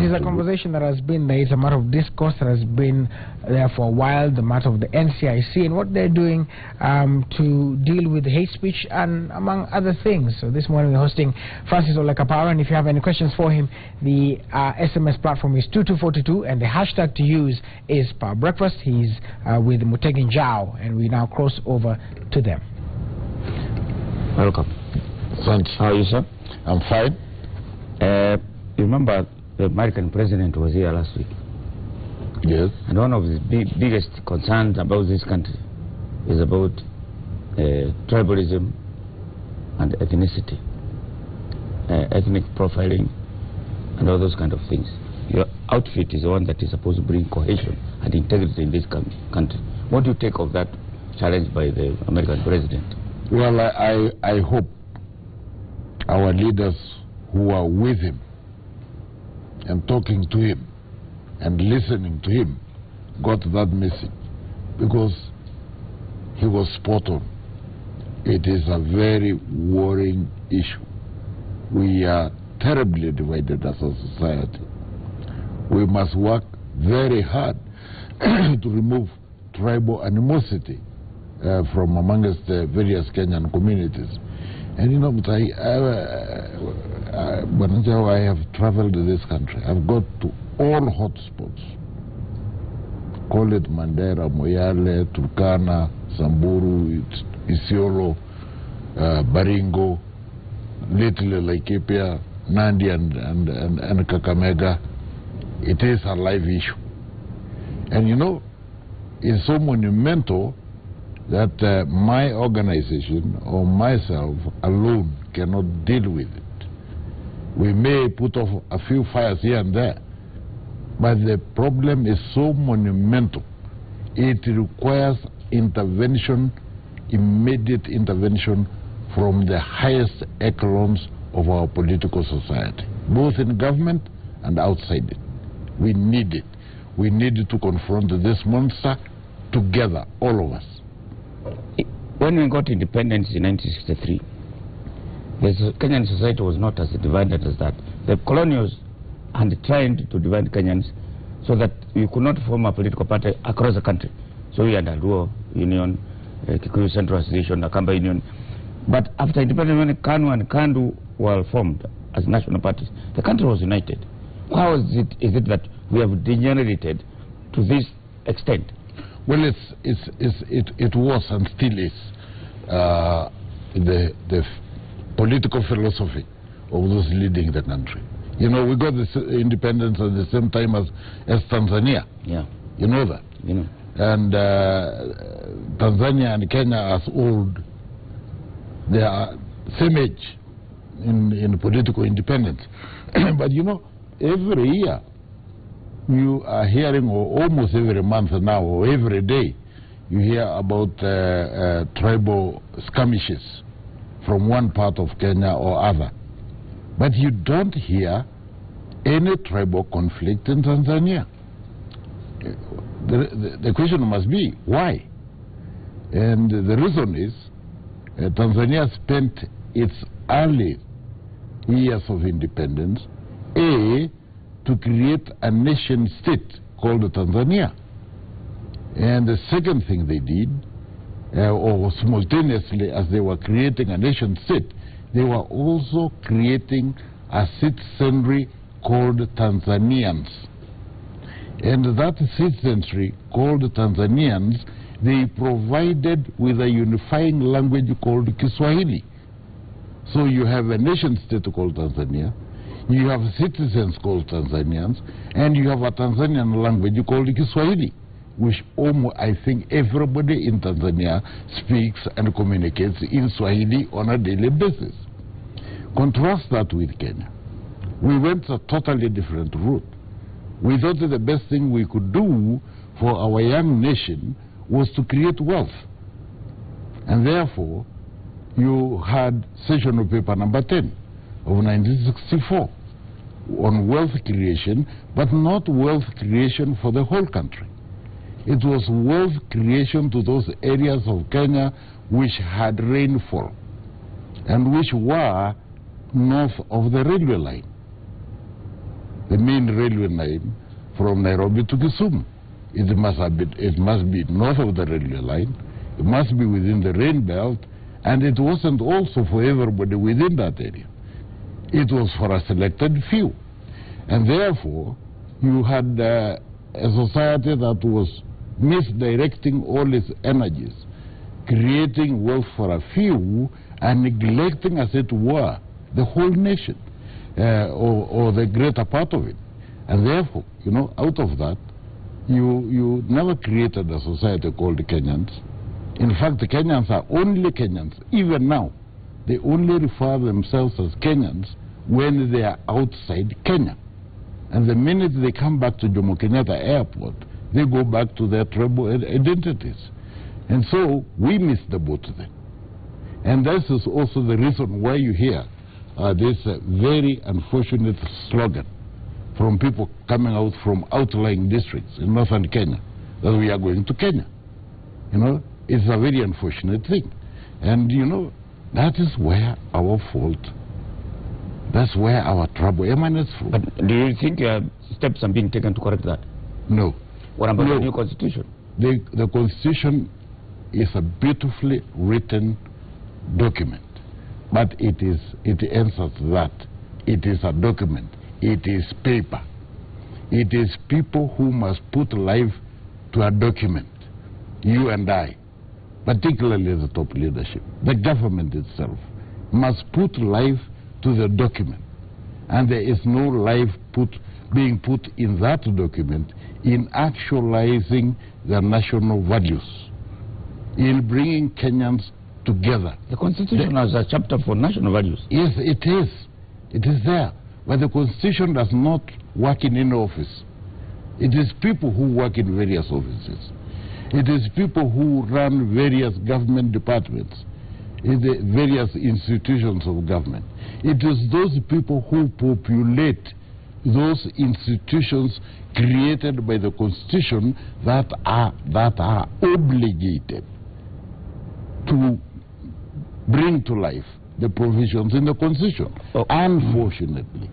It is a conversation that has been there. It's a matter of discourse that has been there for a while, the matter of the NCIC and what they're doing to deal with hate speech and among other things. So this morning we're hosting Francis Kaparo, and if you have any questions for him, the SMS platform is 2242 and the hashtag to use is Power Breakfast. He's with Mutegin Jao, and we now cross over to them. Welcome. Thanks. How are you, sir? I'm fine. You remember the American president was here last week? Yes. And one of the biggest concerns about this country is about tribalism and ethnicity, ethnic profiling, and all those kind of things. Your outfit is the one that is supposed to bring cohesion and integrity in this country. What do you take of that challenge by the American president? Well, I hope our leaders who are with him and talking to him and listening to him got that message, because he was spot on. It is a very worrying issue. We are terribly divided as a society. We must work very hard to remove tribal animosity from amongst the various Kenyan communities. And you know, but I have traveled to this country. I've got to all hotspots. Call it Mandera, Moyale, Turkana, Samburu, Isiolo, Baringo, Little Laikipia, Nandi and Kakamega. It is a live issue. And you know, it's so monumental that my organization or myself alone cannot deal with it. We may put off a few fires here and there, but the problem is so monumental. It requires intervention, immediate intervention from the highest echelons of our political society, both in government and outside it. We need it. We need to confront this monster together, all of us. When we got independence in 1963, the Kenyan society was not as divided as that. The colonials had tried to divide Kenyans so that we could not form a political party across the country. So we had a Luo Union, Kikuyu Central Association, Akamba Union. But after independence, when KANU and KANDU were formed as national parties, the country was united. How is it that we have degenerated to this extent? Well, it was and still is the political philosophy of those leading the country. You know, we got this independence at the same time as Tanzania. Yeah. You know that? You know. And Tanzania and Kenya are as old. They are same age in political independence. But you know, every year you are hearing, or almost every month now, or every day, you hear about tribal skirmishes from one part of Kenya or other. But you don't hear any tribal conflict in Tanzania. The question must be, why? And the reason is, Tanzania spent its early years of independence, to create a nation state called Tanzania. And the second thing they did, or simultaneously as they were creating a nation state, they were also creating a citizenry called Tanzanians. And that citizenry called Tanzanians, they provided with a unifying language called Kiswahili. So you have a nation state called Tanzania, you have citizens called Tanzanians, and you have a Tanzanian language called Kiswahili, which almost, I think, everybody in Tanzania speaks and communicates in Swahili on a daily basis. Contrast that with Kenya. We went a totally different route. We thought that the best thing we could do for our young nation was to create wealth. And therefore, you had session of paper number 10 of 1964 on wealth creation, but not wealth creation for the whole country. It was wealth creation to those areas of Kenya which had rainfall and which were north of the railway line. the main railway line from Nairobi to Kisumu. It must be north of the railway line. It must be within the rain belt, and it wasn't also for everybody within that area. It was for a selected few. And therefore, you had a society that was misdirecting all its energies, creating wealth for a few and neglecting, as it were, the whole nation or the greater part of it. And therefore, you know, out of that, you never created a society called Kenyans. In fact, the Kenyans are only Kenyans. Even now, they only refer themselves as Kenyans when they are outside Kenya. And the minute they come back to Jomo Kenyatta Airport, they go back to their tribal identities. And so we missed the boat then. And this is also the reason why you hear this very unfortunate slogan from people coming out from outlying districts in northern Kenya, that we are going to Kenya. You know, it's a very unfortunate thing. And, you know, that is where our fault, that's where our trouble emanates from. But do you think steps are being taken to correct that? No. What about the new constitution? The constitution is a beautifully written document, but it answers that. It is a document. It is paper. It is people who must put life to a document. You and I, particularly the top leadership, the government itself, must put life to the document. And there is no life being put in that document in actualizing the national values, in bringing Kenyans together. The Constitution has a chapter for national values. Yes, it is. It is there. But the Constitution does not work in any office. It is people who work in various offices. It is people who run various government departments, in the various institutions of government. It is those people who populate those institutions created by the Constitution that are obligated to bring to life the provisions in the Constitution. Oh. Unfortunately,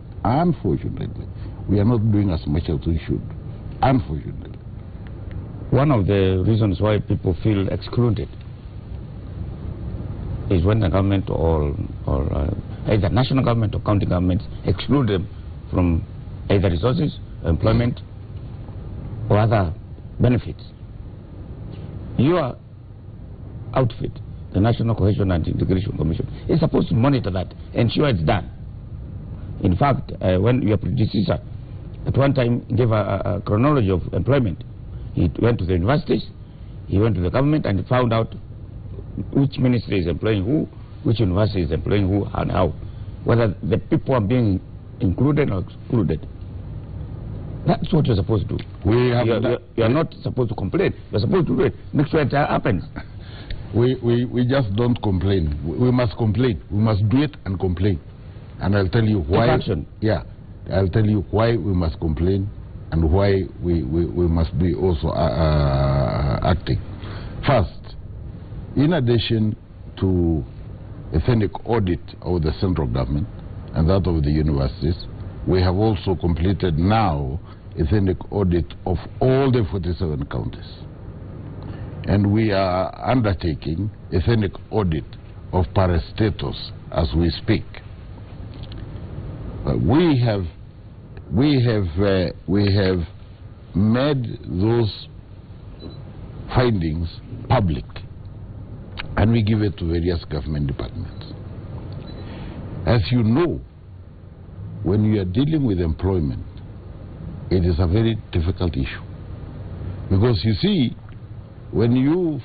we are not doing as much as we should. Unfortunately. One of the reasons why people feel excluded is when the government or either national government or county governments exclude them from either resources, employment, or other benefits. Your outfit, the National Cohesion and Integration Commission, is supposed to monitor that, ensure it's done. In fact, when your predecessor at one time gave a chronology of employment, he went to the universities, he went to the government, and he found out which ministry is employing who, which university is employing who, and how, whether the people are being included or excluded. That's what you're supposed to do. You're not supposed to complain. You're supposed to do it. Make sure it happens. We just don't complain. We must complain. We must do it and complain. And I'll tell you why. Action. Yeah, I'll tell you why we must complain and why we must be also acting. First, in addition to ethnic audit of the central government and that of the universities, we have also completed now ethnic audit of all the 47 counties. And we are undertaking ethnic audit of parastatals as we speak. We have made those findings public, and we give it to various government departments. As you know, when you are dealing with employment, it is a very difficult issue. Because you see, when you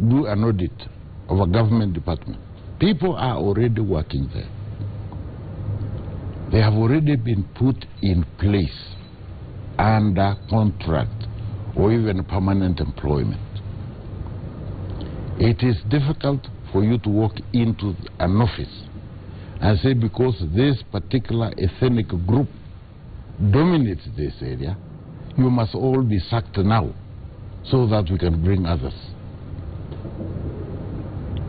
do an audit of a government department, people are already working there. They have already been put in place under contract or even permanent employment. It is difficult for you to walk into an office and say, because this particular ethnic group dominates this area, you must all be sacked now so that we can bring others.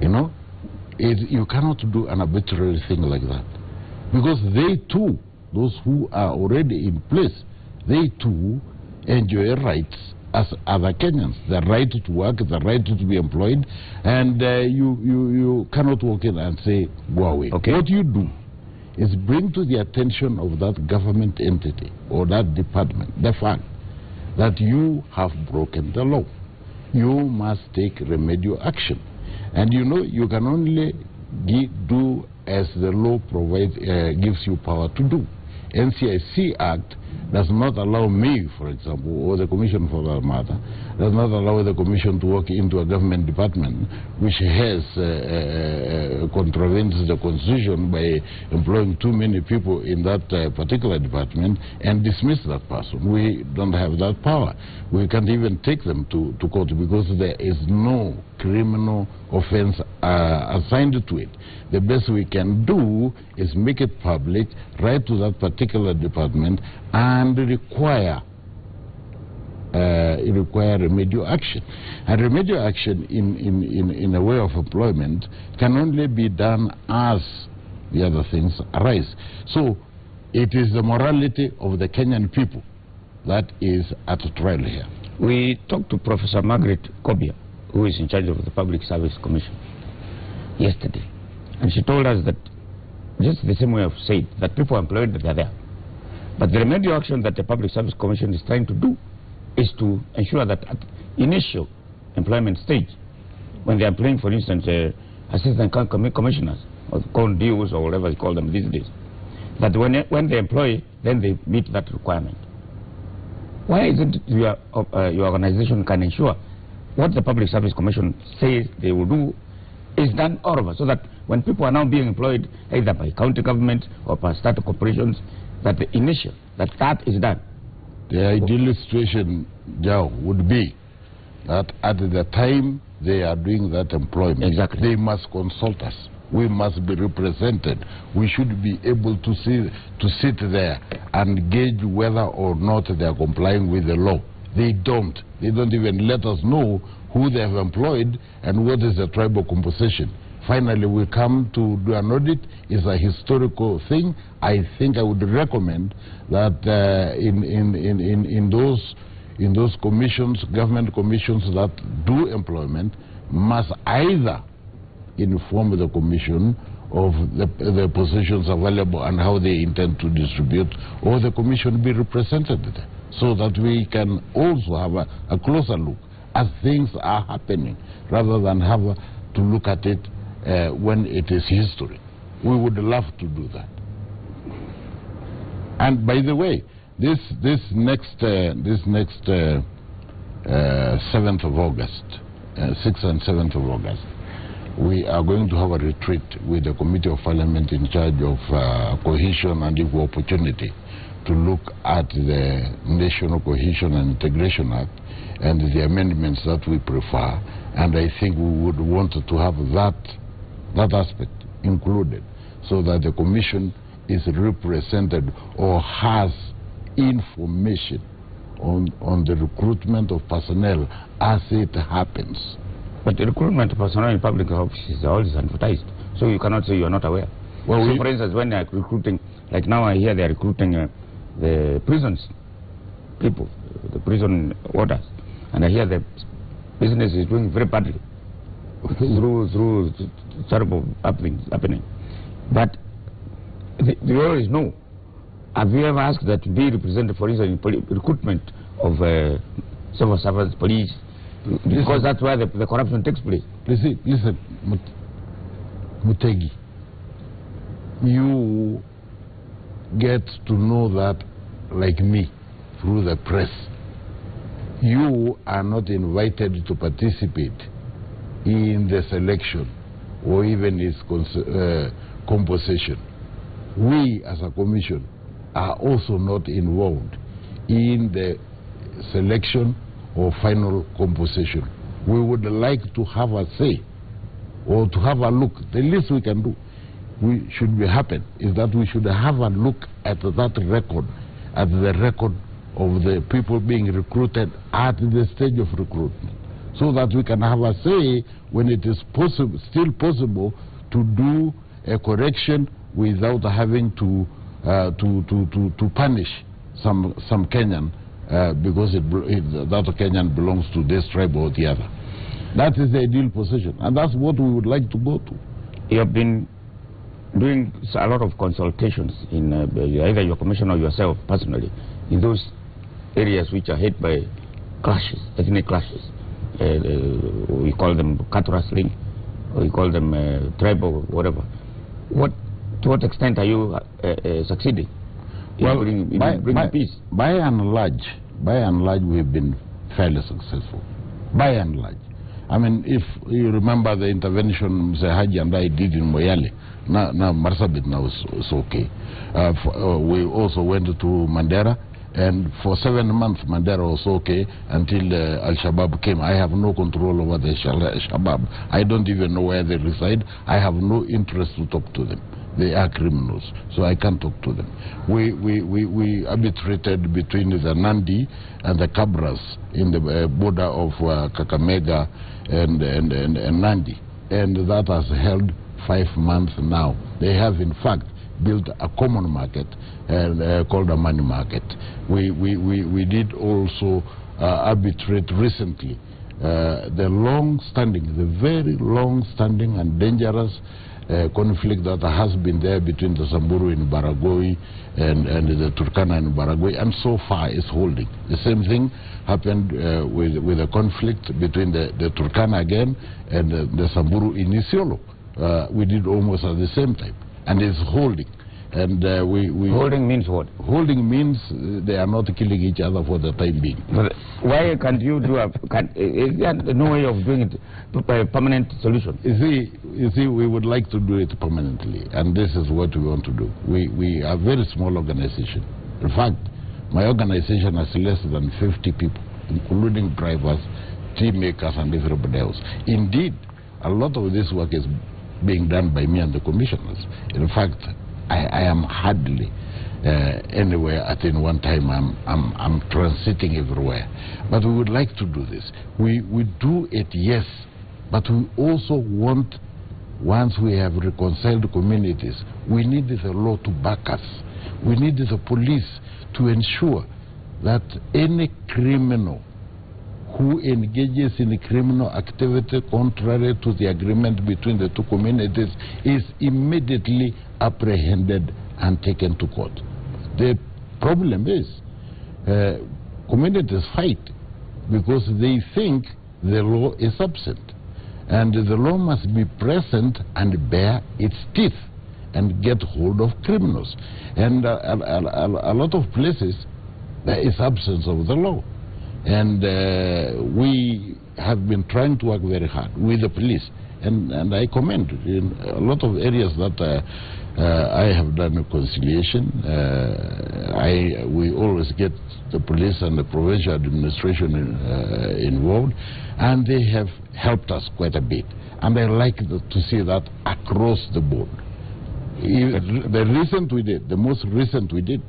You know, you cannot do an arbitrary thing like that, because they too those who are already in place, they too enjoy rights as other Kenyans, the right to work, the right to be employed, and you cannot walk in and say, go away. Okay. What you do is bring to the attention of that government entity or that department the fact that you have broken the law. You must take remedial action. And you know, you can only do as the law provides, gives you power to do. NCIC Act does not allow me, for example, or the Commission for that matter, does not allow the Commission to walk into a government department which has contravenes the Constitution by employing too many people in that particular department and dismiss that person. We don't have that power. We can't even take them to court because there is no criminal offense assigned to it. The best we can do is make it public, write to that particular department, and require remedial action. And remedial action in a way of employment can only be done as the other things arise. So it is the morality of the Kenyan people that is at trial here. We talked to Professor Margaret Kobia, who is in charge of the Public Service Commission, yesterday. And she told us that just the same way I've said, that people are employed, they're there. But the remedial action that the Public Service Commission is trying to do is to ensure that at initial employment stage, when they are employing, for instance, assistant commissioners, or CONDUs, or whatever you call them these days, that when they employ, then they meet that requirement. Why isn't your organization can ensure what the Public Service Commission says they will do is done all over, so that when people are now being employed either by county government or by startup corporations, that the initial, that is done. The ideal situation, Joe, would be that at the time they are doing that employment, exactly, they must consult us. We must be represented. We should be able to sit there and gauge whether or not they are complying with the law. They don't. They don't even let us know who they have employed and what is the tribal composition. Finally, we come to do an audit. It's a historical thing. I think I would recommend that in those commissions, government commissions that do employment, must either inform the commission of the positions available and how they intend to distribute, or the commission be represented there, so that we can also have a closer look as things are happening, rather than have to look at it when it is history. We would love to do that. And by the way, this next 7th of August, 6th and 7th of August, we are going to have a retreat with the Committee of Parliament in charge of cohesion and equal opportunity to look at the National Cohesion and Integration Act and the amendments that we prefer. And I think we would want to have that aspect included, so that the Commission is represented or has information on the recruitment of personnel as it happens. But the recruitment of personnel in public offices is always advertised, so you cannot say you are not aware. Well, so for instance, when they are recruiting, like now I hear they are recruiting the prisons people, the prison warders, and I hear the business is doing very badly through terrible happening. But the always know. Have you ever asked that to be represented, for instance, in recruitment of civil servants, police? Because that's where the corruption takes place. Listen, Mutegi, you get to know that like me through the press. You are not invited to participate in the selection or even its composition. We as a commission are also not involved in the selection or final composition. We would like to have a say or to have a look. The least we can do, we should be happy, is that we should have a look at that record, at the record of the people being recruited at the stage of recruitment, so that we can have a say when it is possible, still possible, to do a correction without having to to punish some Kenyan because that Kenyan belongs to this tribe or the other. That is the ideal position, and that's what we would like to go to. You have been doing a lot of consultations in either your commission or yourself personally in those areas which are hit by clashes, ethnic clashes. We call them cat wrestling, or you call them tribal, whatever. To what extent are you succeeding in bringing peace? By and large, we've been fairly successful. By and large. I mean, if you remember the intervention Mr. Haji and I did in Moyale, now Marsabit now is okay. We also went to Mandera, and for 7 months Mandera was okay until Al-Shabaab came. I have no control over the Shabaab. I don't even know where they reside. I have no interest to talk to them. They are criminals, so I can't talk to them. We arbitrated between the Nandi and the Cabras in the border of Kakamega and Nandi, and that has held 5 months now. They have in fact built a common market called a money market. We did also arbitrate recently the very long-standing and dangerous conflict that has been there between the Samburu in Baragoi and the Turkana in Baragoi, and so far is holding. The same thing happened with the conflict between the Turkana again and the Samburu in Isiolo. We did almost at the same time, and it's holding. And holding means what? Holding means they are not killing each other for the time being. But why can't you do is there no way of doing it by a permanent solution? You see, we would like to do it permanently, and this is what we want to do. We are a very small organization. In fact, my organization has less than 50 people, including drivers, team makers, and everybody else. Indeed, a lot of this work is being done by me and the commissioners. In fact, I am hardly anywhere at any one time. I'm transiting everywhere. But we would like to do this. We do it, yes, but we also want, once we have reconciled communities, we need the law to back us. We need the police to ensure that any criminal who engages in criminal activity contrary to the agreement between the two communities is immediately apprehended and taken to court. The problem is communities fight because they think the law is absent, and the law must be present and bear its teeth and get hold of criminals. And a lot of places there is absence of the law. And we have been trying to work very hard with the police, and I commend in a lot of areas that I have done a conciliation. We always get the police and the provincial administration involved, and they have helped us quite a bit. And I like to see that across the board. The most recent we did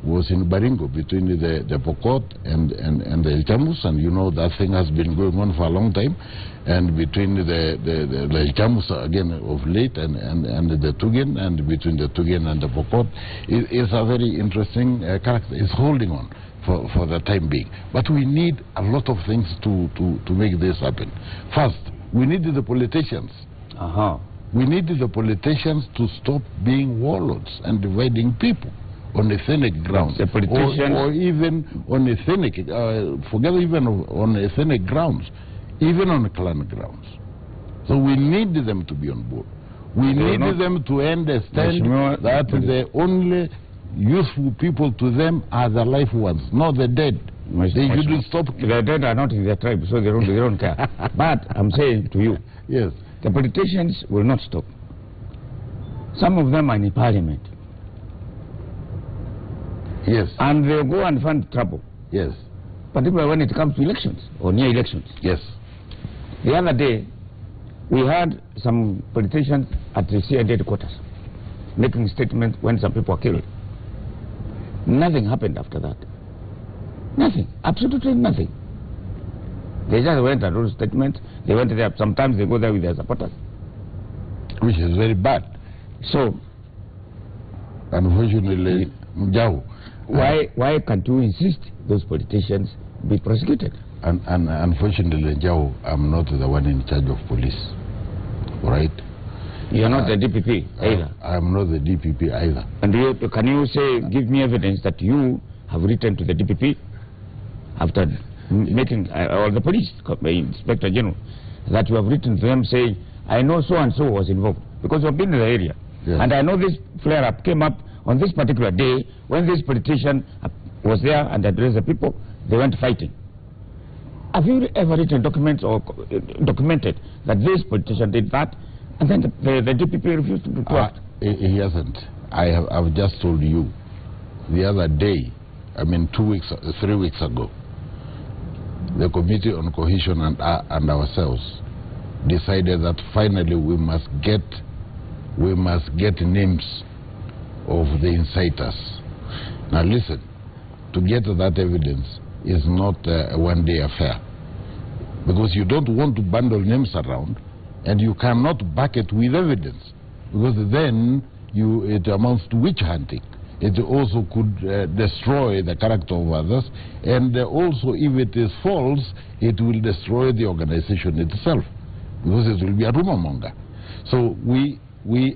was in Baringo, between the Pokot and the Ilchamus, and you know that thing has been going on for a long time, and between the Ilchamus again of late and the Tugen, and between the Tugen and the Pokot, it's a very interesting character. It's holding on for the time being. But we need a lot of things to make this happen. First, we need the politicians. We need the politicians to stop being warlords and dividing people on ethnic grounds, the politicians, or even on ethnic, forget even on ethnic grounds, even on clan grounds. So we need them to be on board. We need them to understand that the only useful people to them are the live ones, not the dead. They shouldn't stop. The dead are not in their tribe, so they don't care. But I'm saying to you, yes, the politicians will not stop. Some of them are in parliament. Yes. And they'll go and find trouble. Yes. Particularly when it comes to elections or near elections. Yes. The other day, we had some politicians at the CID headquarters making statements when some people were killed. Nothing happened after that. Nothing. Absolutely nothing. They just went and wrote statements. They went there. Sometimes they go there with their supporters. Which is very bad. So, Unfortunately, why can't you insist those politicians be prosecuted? And unfortunately, Njau, I'm not the one in charge of police, right? You're not the DPP either. I'm not the DPP either. And can you say, give me evidence that you have written to the DPP after meeting, or the police inspector general, that you have written to them saying, I know so and so was involved, because you've been in the area. Yes. And I know this flare-up came up on this particular day when this politician was there and addressed the people, they went fighting. Have you ever written documents or documented that this politician did that, and then the DPP refused to act? He hasn't. I've just told you the other day, I mean 3 weeks ago, the Committee on Cohesion and ourselves decided that finally we must get names of the inciters. Now listen, to get that evidence is not a one-day affair, because you don't want to bundle names around and you cannot back it with evidence, because then it amounts to witch hunting. It also could destroy the character of others, and also if it is false, it will destroy the organization itself, because it will be a rumor monger. So we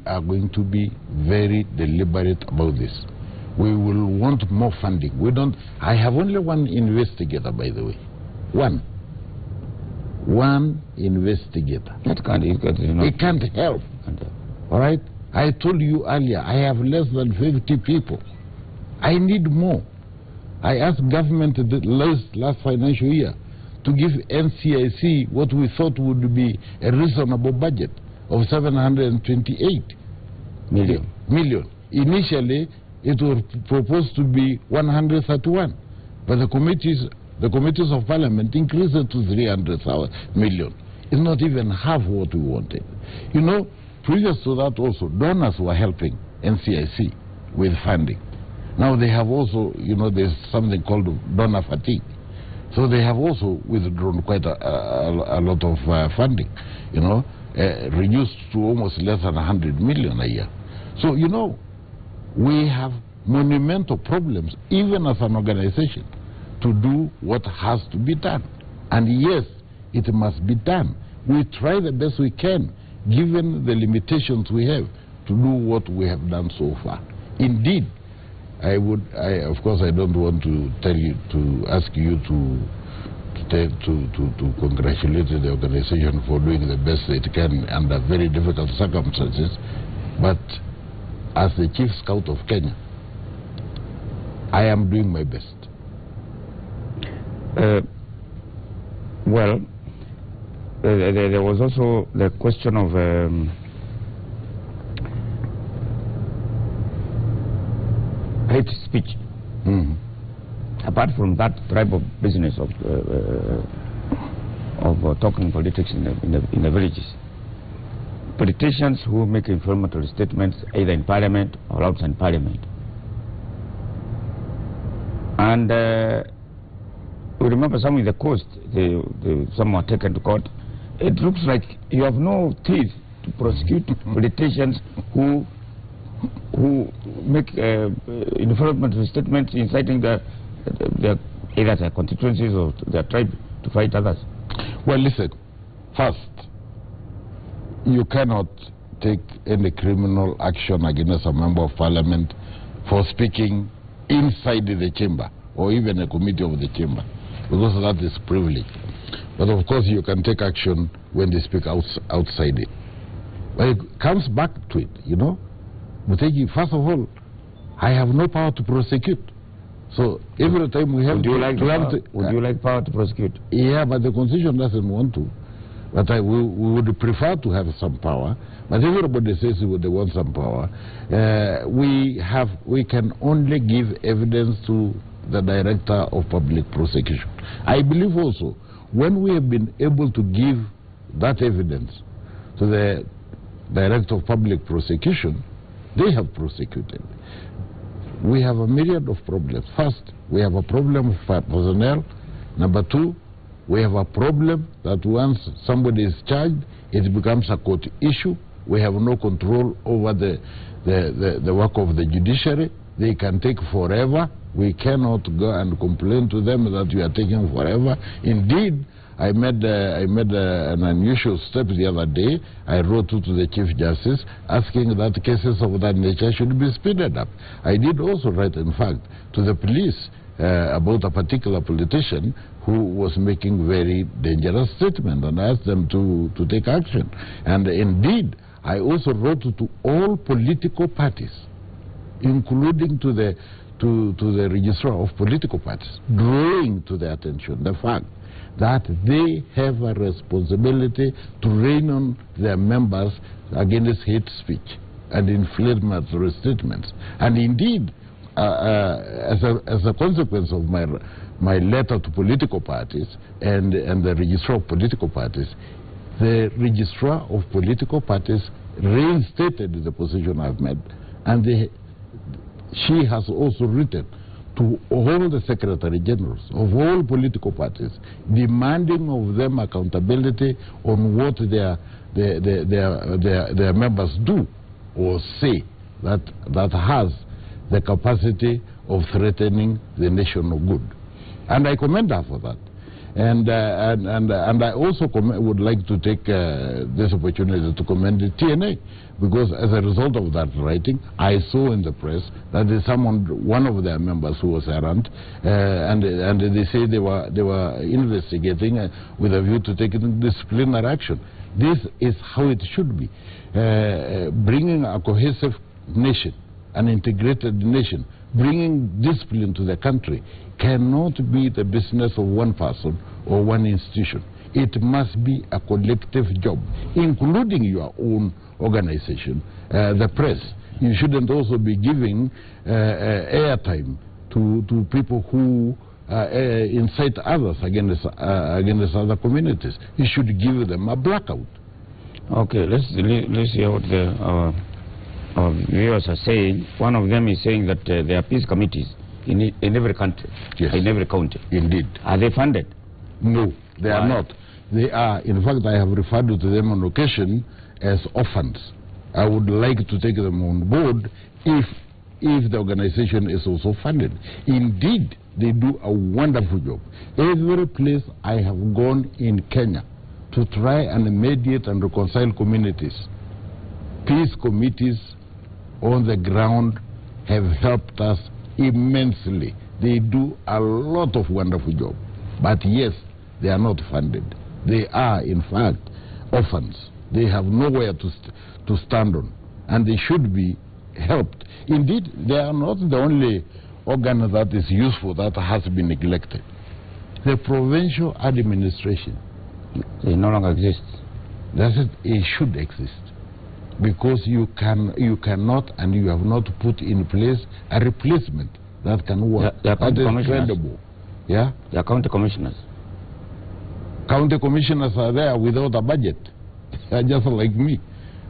are going to be very deliberate about this. We will want more funding. I have only one investigator, by the way. One investigator. That can't, it can't help. All right? I told you earlier, I have less than 50 people. I need more. I asked government the last financial year to give NCIC what we thought would be a reasonable budget of 728 million. Initially, it was proposed to be 131, but the committees of parliament increased it to 300 million. It's not even half what we wanted. You know, previous to that also, donors were helping NCIC with funding. Now they have also, you know, there's something called donor fatigue. So they have also withdrawn quite a lot of funding, you know, reduced to almost less than 100 million a year. So, you know, we have monumental problems, even as an organization, to do what has to be done. And yes, it must be done. We try the best we can, given the limitations we have, to do what we have done so far. Indeed, of course, I don't want to tell you, to ask you to congratulate the organization for doing the best it can under very difficult circumstances, but as the Chief Scout of Kenya, I am doing my best. Well, there was also the question of hate speech. Apart from that type of business of talking politics in the villages, politicians who make inflammatory statements either in parliament or outside parliament, and we remember some in the coast, some were taken to court. It looks like you have no teeth to prosecute politicians who make inflammatory statements inciting either their constituencies or their tribe to fight others. Well, listen, first, you cannot take any criminal action against a member of parliament for speaking inside the chamber or even a committee of the chamber, because that is privilege. But of course you can take action when they speak outside it. But it comes back to it, you know. First of all, I have no power to prosecute. So every time we have would you like power to prosecute? Yeah, but the Constitution doesn't want to. But we would prefer to have some power. But everybody says they want some power. We can only give evidence to the Director of Public Prosecution. I believe also, when we have been able to give that evidence to the Director of Public Prosecution, they have prosecuted. We have a myriad of problems. First, we have a problem of personnel. Number two, we have a problem that once somebody is charged, it becomes a court issue. We have no control over the work of the judiciary. They can take forever. We cannot go and complain to them that you are taking forever. Indeed, I made an unusual step the other day. I wrote to the Chief Justice asking that cases of that nature should be speeded up. I did also write, in fact, to the police about a particular politician who was making very dangerous statements, and asked them to take action. And indeed, I also wrote to all political parties, including to the registrar of political parties, drawing to their attention the fact that they have a responsibility to rein on their members against hate speech and inflammatory statements. And indeed, as a consequence of my letter to political parties and the registrar of political parties, the registrar of political parties reinstated the position I've made, and she has also written to all the secretary generals of all political parties, demanding of them accountability on what their members do or say that has the capacity of threatening the national good. And I commend her for that. And I also would like to take this opportunity to commend the TNA, because as a result of that writing, I saw in the press that one of their members who was errant, and they say they were investigating with a view to taking disciplinary action. This is how it should be. Bringing a cohesive nation, an integrated nation, bringing discipline to the country cannot be the business of one person or one institution. It must be a collective job, including your own organization, the press. You shouldn't also be giving airtime to people who incite others against other communities. You should give them a blackout. Okay, let's hear what our viewers are saying. One of them is saying that there are peace committees in every country, yes, in every county. Indeed. Are they funded? No, they are not. They are, in fact, I have referred to them on occasion as orphans. I would like to take them on board if the organization is also funded. Indeed, they do a wonderful job. Every place I have gone in Kenya to try and mediate and reconcile communities, peace committees on the ground have helped us immensely. They do a lot of wonderful job. But yes, they are not funded. They are, in fact, orphans. They have nowhere to stand on, and they should be helped. Indeed, they are not the only organ that is useful that has been neglected. The provincial administration, it no longer exists. That's it. It should exist, because you cannot and you have not put in place a replacement that can work. That is credible. Yeah? They are county commissioners. County commissioners are there without a budget. They are just like me.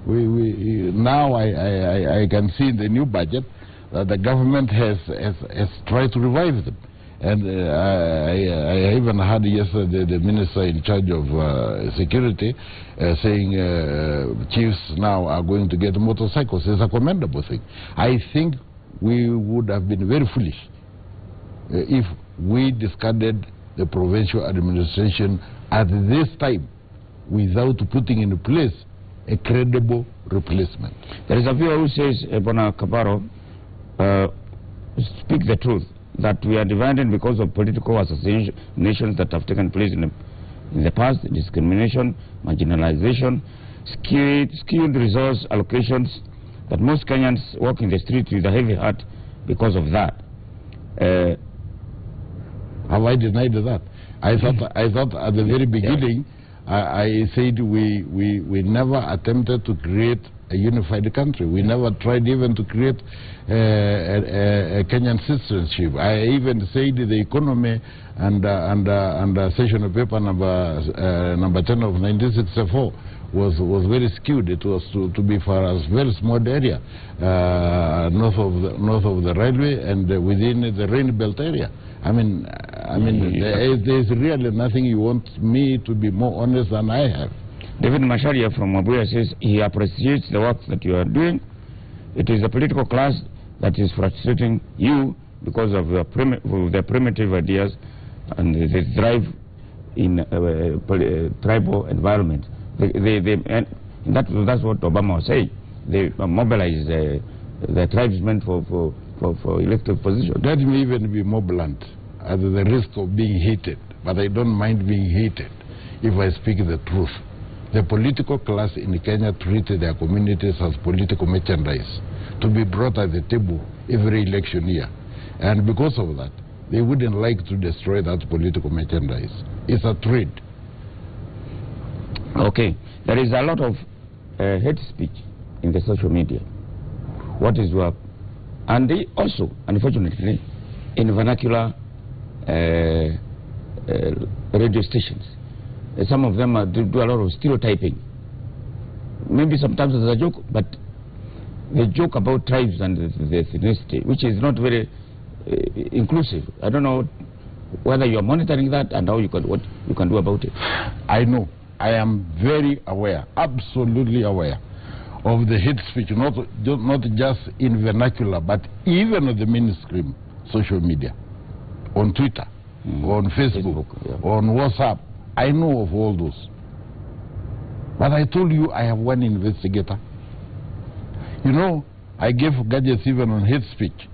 Now I can see in the new budget that the government has tried to revive them. And I even heard yesterday the minister in charge of security saying chiefs now are going to get motorcycles. It's a commendable thing. I think we would have been very foolish if we discarded the provincial administration at this time without putting in place a credible replacement. There is a viewer who says, Bona Kaparo, speak the truth, that we are divided because of political assassinations that have taken place in the past, discrimination, marginalization, skewed resource allocations, that most Kenyans walk in the street with a heavy heart because of that. Have I denied that? I thought at the very beginning, I said we never attempted to create a unified country. We never tried even to create a Kenyan citizenship. I even said the economy and session of paper number 10 of 1964 was very skewed. It was to be for a very small area north of the railway and within the rain belt area. I mean, there's really nothing you want me to be more honest than I have. David Masharia from Mabuya says he appreciates the work that you are doing. It is the political class that is frustrating you because of their primitive ideas, and they thrive in tribal environment. And that's what Obama was saying. They mobilize the tribesmen for elected positions. Let me even be more blunt, at the risk of being hated, but I don't mind being hated if I speak the truth. The political class in Kenya treated their communities as political merchandise to be brought at the table every election year. And because of that, they wouldn't like to destroy that political merchandise. It's a trade. Okay. There is a lot of hate speech in the social media. What is your... And they also, unfortunately, in vernacular radio stations. Some of them do a lot of stereotyping. Maybe sometimes it's a joke, but they joke about tribes and the ethnicity, which is not very inclusive. I don't know whether you are monitoring that and how what you can do about it. I know. I am very aware, absolutely aware of the hate speech, not just in vernacular, but even on the mainstream social media, on Twitter, on Facebook, yeah, on WhatsApp. I know of all those. But I told you I have one investigator. You know, I gave gadgets even on hate speech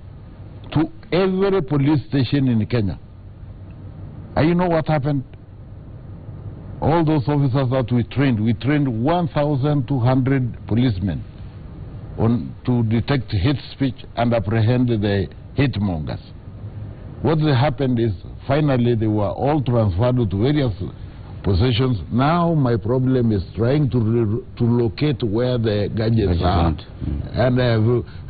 to every police station in Kenya. And you know what happened? All those officers that we trained 1,200 policemen to detect hate speech and apprehend the hate mongers. What happened is, finally they were all transferred to various positions. Now my problem is trying to locate where the gadgets are. And I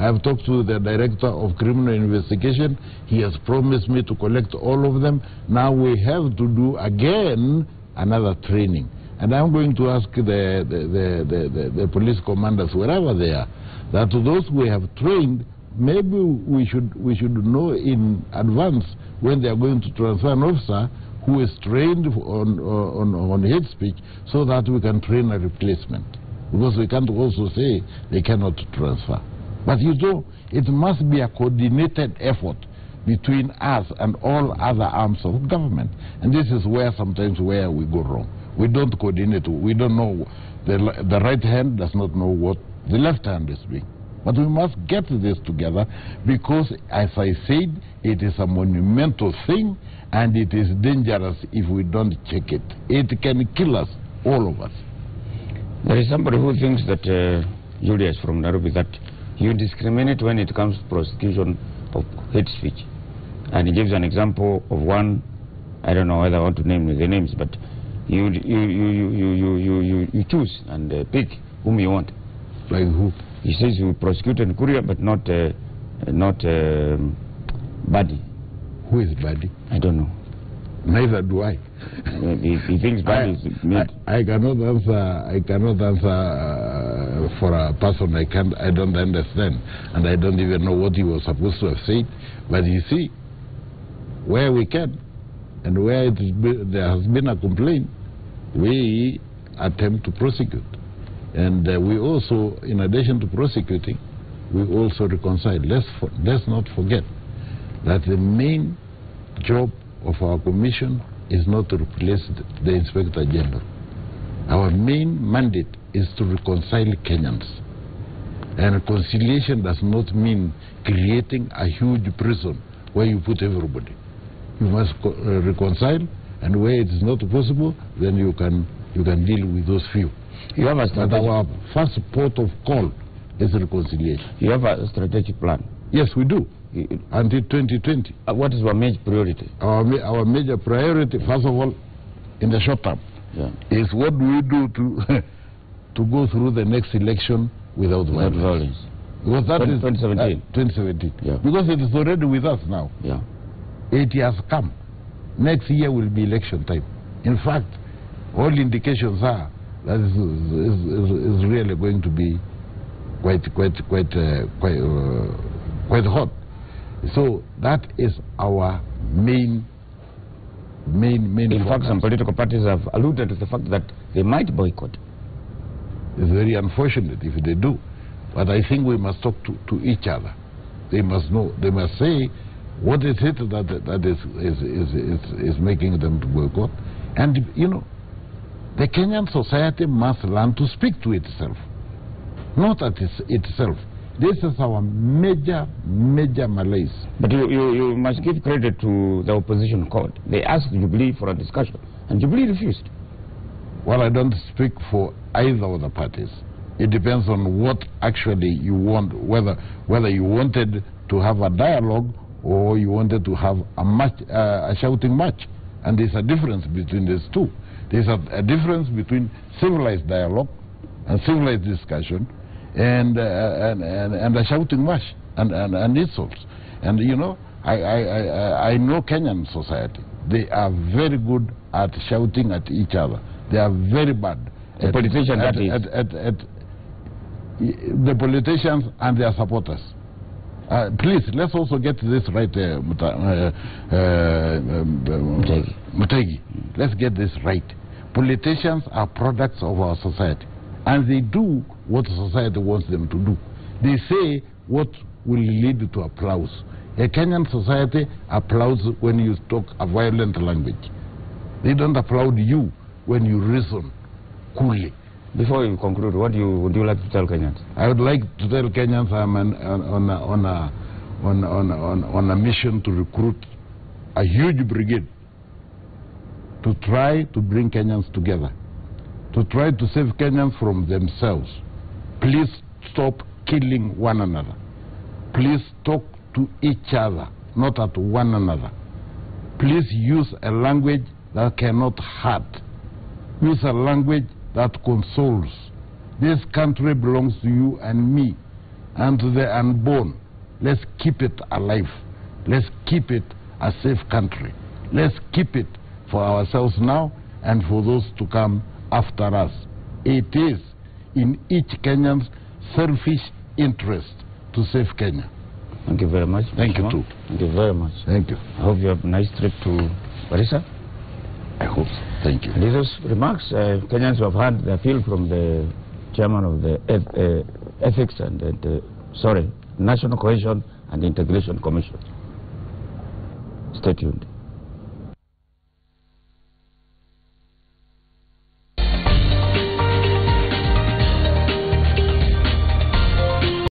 have talked to the director of criminal investigation. He has promised me to collect all of them. Now we have to do again another training. And I'm going to ask the police commanders, wherever they are, that those we have trained, maybe we should know in advance when they are going to transfer an officer who is trained on hate speech, so that we can train a replacement. Because we can't also say they cannot transfer. But you know, it must be a coordinated effort between us and all other arms of government. And this is where sometimes we go wrong. We don't coordinate. We don't know. The right hand does not know what the left hand is doing. But we must get this together, because, as I said, it is a monumental thing, and it is dangerous if we don't check it. It can kill us, all of us. There is somebody who thinks that, Julius from Nairobi, that you discriminate when it comes to prosecution of hate speech. And he gives an example of one, I don't know whether I want to name the names, but you choose and pick whom you want. Like who? He says you prosecuted Kuria, but not Badi. Who is Badi? I don't know. Neither do I. He thinks Badi is made. I cannot answer for a person I don't understand, and I don't even know what he was supposed to have said. But you see, where we can, and where there has been a complaint, we attempt to prosecute. And we also, in addition to prosecuting, we also reconcile. Let's not forget that the main job of our commission is not to replace the Inspector General. Our main mandate is to reconcile Kenyans. And reconciliation does not mean creating a huge prison where you put everybody. You must reconcile, and where it is not possible, then you can deal with those few. You have a strategic... But our first port of call is reconciliation. You have a strategic plan? Yes, we do. Until 2020. What is our major priority? Our major priority, first of all, in the short term, is what do we do to go through the next election without violence. Because that is 2017. 2017. Yeah. Because it is already with us now. Yeah. It has come. Next year will be election time. In fact, all indications are that is really going to be quite hot. So that is our main In focus. fact, some political parties have alluded to the fact that they might boycott It's very unfortunate if they do. But I think we must talk to each other. They must know, they must say what is it that is making them to boycott. And, you know, the Kenyan society must learn to speak to itself, not at itself. This is our major malaise. But you must give credit to the opposition court. They asked Jubilee for a discussion, and Jubilee refused. Well, I don't speak for either of the parties. It depends on what actually you want, whether you wanted to have a dialogue or you wanted to have a shouting match. And there's a difference between these two. There's a difference between civilized dialogue and civilized discussion and a shouting match and insults. And you know, I know Kenyan society. They are very good at shouting at each other. They are very bad. The politicians, that is. The politicians and their supporters. Please, let's also get this right, Mutegi. Let's get this right. Politicians are products of our society, and they do what society wants them to do. They say what will lead to applause. A Kenyan society applauds when you talk a violent language. They don't applaud you when you reason coolly. Before you conclude, what would you like to tell Kenyans? I would like to tell Kenyans I'm on a mission to recruit a huge brigade to try to bring Kenyans together, to try to save Kenyans from themselves. Please stop killing one another. Please talk to each other, not at one another. Please use a language that cannot hurt. Use a language that consoles. This country belongs to you and me and to the unborn. Let's keep it alive. Let's keep it a safe country. Let's keep it for ourselves now and for those to come after us. It is in each Kenyan's selfish interest to save Kenya. Thank you very much. Thank you too. Thank you very much. Thank you. I hope you have a nice trip to Garissa. I hope so. Thank you. And these remarks, Kenyans who have heard the appeal from the chairman of the Ethics and National Cohesion and Integration Commission. Stay tuned.